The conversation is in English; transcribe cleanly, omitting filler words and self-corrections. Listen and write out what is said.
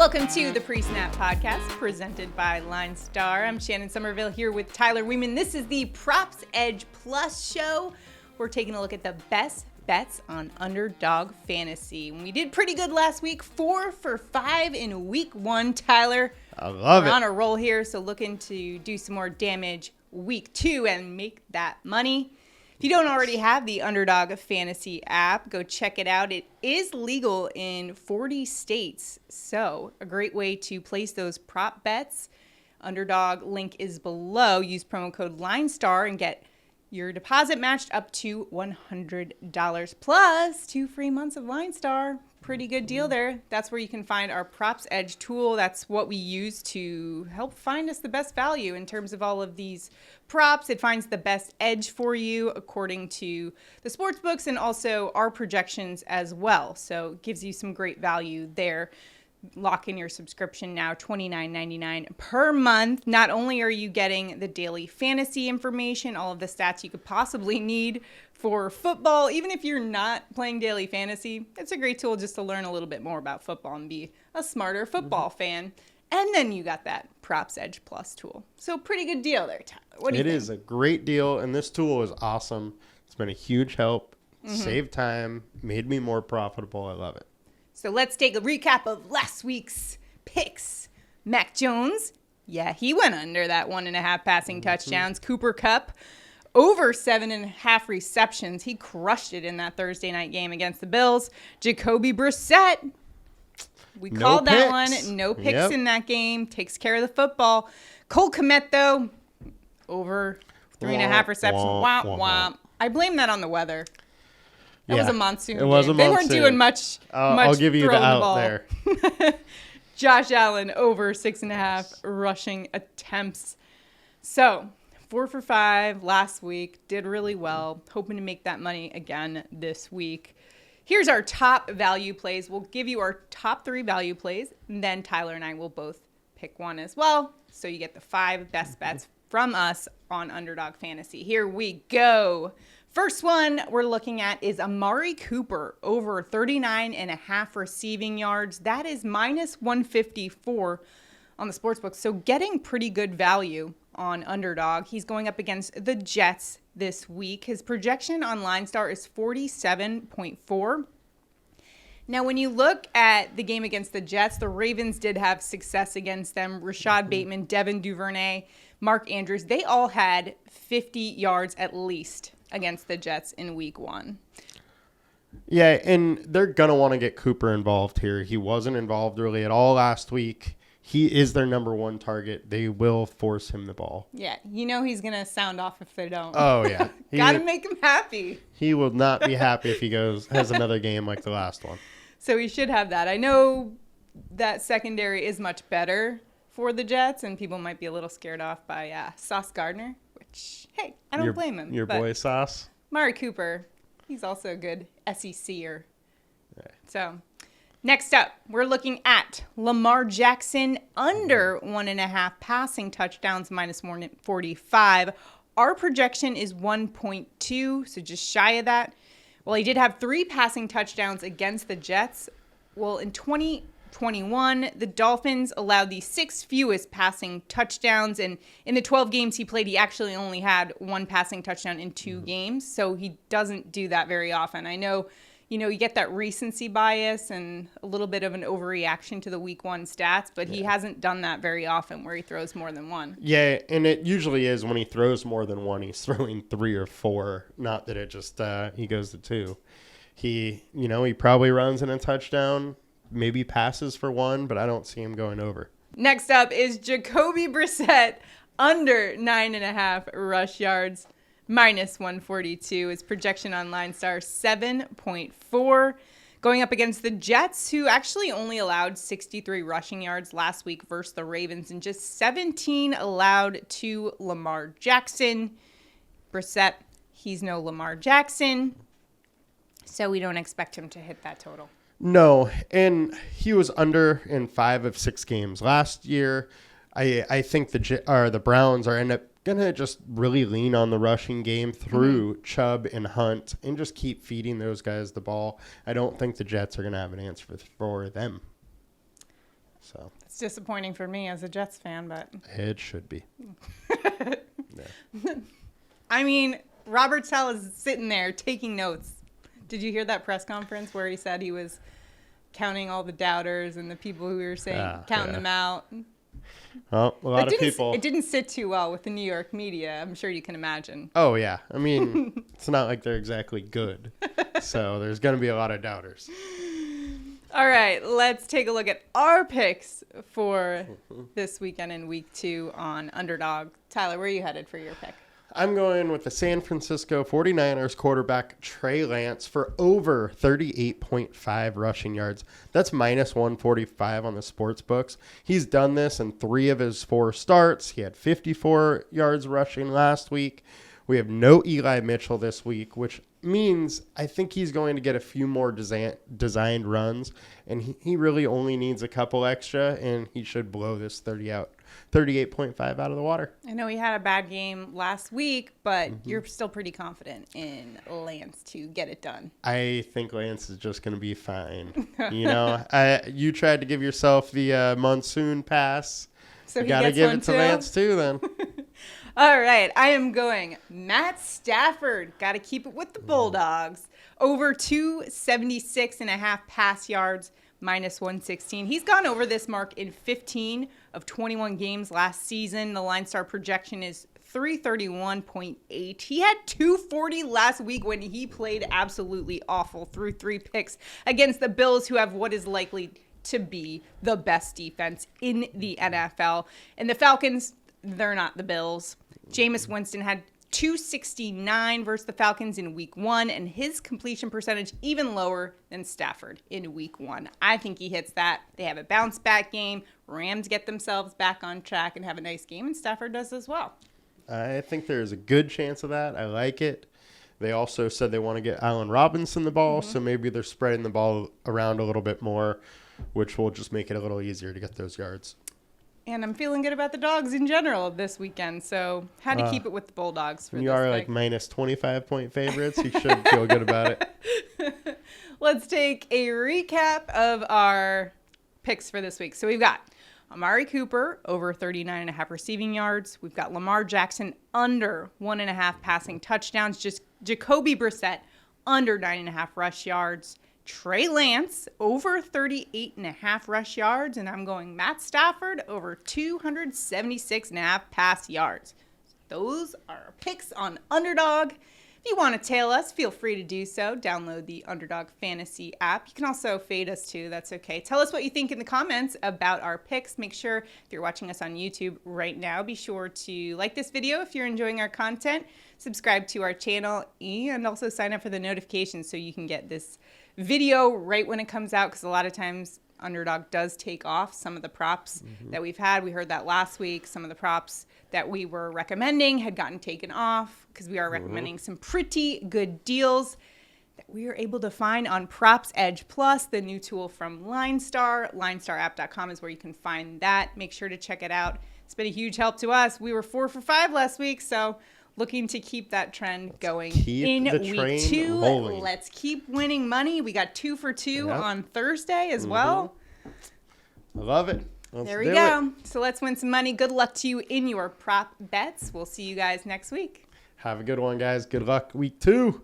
Welcome to the Pre-Snap Podcast, presented by LineStar. I'm Shannon Sommerville here with Tyler Wiemann. This is the Props Edge Plus show. We're taking a look at the best bets on Underdog Fantasy. We did pretty good last week, 4 for 5 in week 1. Tyler, I love it. We're on a roll here, so looking to do some more damage week 2 and make that money. If you don't already have the Underdog Fantasy app, go check it out. It is legal in 40 states, so a great way to place those prop bets. Underdog link is below. Use promo code LineStar and get your deposit matched up to $100 plus 2 free months of LineStar. Pretty good deal there. That's where you can find our Props Edge tool. That's what we use to help find us the best value in terms of all of these props. It finds the best edge for you according to the sports books and also our projections as well. So it gives you some great value there. Lock in your subscription now, $29.99 per month. Not only are you getting the daily fantasy information, all of the stats you could possibly need for football, even if you're not playing daily fantasy, it's a great tool just to learn a little bit more about football and be a smarter football fan. And then you got that Props Edge Plus tool. So pretty good deal there, Tyler. What do you think? It is a great deal, and this tool is awesome. It's been a huge help. Saved time, made me more profitable. I love it. So let's take a recap of last week's picks. Mac Jones, he went under that 1.5 passing touchdowns. Cooper Kupp, over 7.5 receptions. He crushed it in that Thursday night game against the Bills. Jacoby Brissette, we called that one. No picks in that game. Takes care of the football. Cole Kmet, though, over 3.5 receptions. Womp, womp. I blame that on the weather. That was a monsoon game. They weren't doing much I'll give you the out there. Josh Allen, over 6.5 rushing attempts. So, 4 for 5 last week. Did really well. Hoping to make that money again this week. Here's our top value plays. We'll give you our top 3 value plays. And then Tyler and I will both pick one as well. So you get the 5 best bets from us on Underdog Fantasy. Here we go. First one we're looking at is Amari Cooper, over 39.5 receiving yards. That is minus 154 on the sportsbook. So getting pretty good value on Underdog. He's going up against the Jets this week. His projection on LineStar is 47.4. Now, when you look at the game against the Jets, the Ravens did have success against them. Rashad Bateman, Devin Duvernay, Mark Andrews, they all had 50 yards at least against the Jets in week 1. Yeah, and they're going to want to get Cooper involved here. He wasn't involved really at all last week. He is their number 1 target. They will force him the ball. Yeah, you know he's going to sound off if they don't. Oh, yeah. Got to make him happy. He will not be happy if he has another game like the last one. So he should have that. I know that secondary is much better for the Jets, and people might be a little scared off by Sauce Gardner, which, hey, I don't blame him. Your boy Sauce? Amari Cooper, he's also a good SECer. Right. So next up, we're looking at Lamar Jackson, under 1.5 passing touchdowns, minus 45. Our projection is 1.2, so just shy of that. Well, he did have 3 passing touchdowns against the Jets. Well, in 2021, the Dolphins allowed the 6th fewest passing touchdowns. And in the 12 games he played, he actually only had 1 passing touchdown in 2 games. So he doesn't do that very often. I know, you get that recency bias and a little bit of an overreaction to the week 1 stats, but he hasn't done that very often where he throws more than 1. Yeah, and it usually is when he throws more than 1, he's throwing 3 or 4. Not that it just he goes to 2. He probably runs in a touchdown, maybe passes for 1, but I don't see him going over. Next up is Jacoby Brissette, under 9.5 rush yards. Minus 142. His projection on LineStar 7.4. Going up against the Jets, who actually only allowed 63 rushing yards last week versus the Ravens, and just 17 allowed to Lamar Jackson. Brissette, he's no Lamar Jackson, so we don't expect him to hit that total. No, and he was under in 5 of 6 games last year. I think the Browns are end up going to just really lean on the rushing game through Chubb and Hunt and just keep feeding those guys the ball. I don't think the Jets are going to have an answer for them. So it's disappointing for me as a Jets fan, but it should be. Yeah. I mean, Robert Saleh is sitting there taking notes. Did you hear that press conference where he said he was counting all the doubters and the people who were saying, counting them out? Well, a lot of people. It didn't sit too well with the New York media. I'm sure you can imagine. Oh, yeah. I mean, it's not like they're exactly good. So there's going to be a lot of doubters. All right, let's take a look at our picks for this weekend in week 2 on Underdog. Tyler, where are you headed for your pick? I'm going with the San Francisco 49ers quarterback Trey Lance for over 38.5 rushing yards. That's minus 145 on the sports books. He's done this in 3 of his 4 starts. He had 54 yards rushing last week. We have no Eli Mitchell this week, which means I think he's going to get a few more designed runs, and he really only needs a couple extra, and he should blow this 38.5 out of the water. I know he had a bad game last week, but you're still pretty confident in Lance to get it done. I think Lance is just going to be fine. You tried to give yourself the monsoon pass. So you got to give it to Lance too then. All right, I am going Matt Stafford. Got to keep it with the Bulldogs. Over 276.5 pass yards, minus 116. He's gone over this mark in 15 of 21 games last season. The LineStar projection is 331.8. He had 240 last week when he played absolutely awful through 3 picks against the Bills, who have what is likely to be the best defense in the NFL. And the Falcons, they're not the Bills. Jameis Winston had 269 versus the Falcons in week 1, and his completion percentage even lower than Stafford in week 1. I think he hits that. They have a bounce back game. Rams get themselves back on track and have a nice game, and Stafford does as well. I think there's a good chance of that. I like it. They also said they want to get Allen Robinson the ball, so maybe they're spreading the ball around a little bit more, which will just make it a little easier to get those yards. And I'm feeling good about the Dogs in general this weekend, so had to keep it with the Bulldogs for this. You are pick. like minus 25-point favorites. You should feel good about it. Let's take a recap of our picks for this week. So we've got Amari Cooper over 39.5 receiving yards. We've got Lamar Jackson under 1.5 passing touchdowns. Just Jacoby Brissette under 9.5 rush yards. Trey Lance over 38.5 rush yards, and I'm going Matt Stafford over 276.5 pass yards. Those are our picks on Underdog. If you want to tail us, feel free to do so. Download the Underdog Fantasy app. You can also fade us too. That's okay. Tell us what you think in the comments about our picks. Make sure if you're watching us on YouTube right now, be sure to like this video if you're enjoying our content, subscribe to our channel, and also sign up for the notifications so you can get this video right when it comes out, because a lot of times Underdog does take off some of the props that we've had. We heard that last week. Some of the props that we were recommending had gotten taken off because we are recommending some pretty good deals that we are able to find on Props Edge Plus, the new tool from LineStar. LineStarApp.com is where you can find that. Make sure to check it out. It's been a huge help to us. We were 4 for 5 last week, so looking to keep that trend going in week 2. Rolling. Let's keep winning money. We got 2 for 2 on Thursday as well. I love it. There we go. So let's win some money. Good luck to you in your prop bets. We'll see you guys next week. Have a good one, guys. Good luck week 2.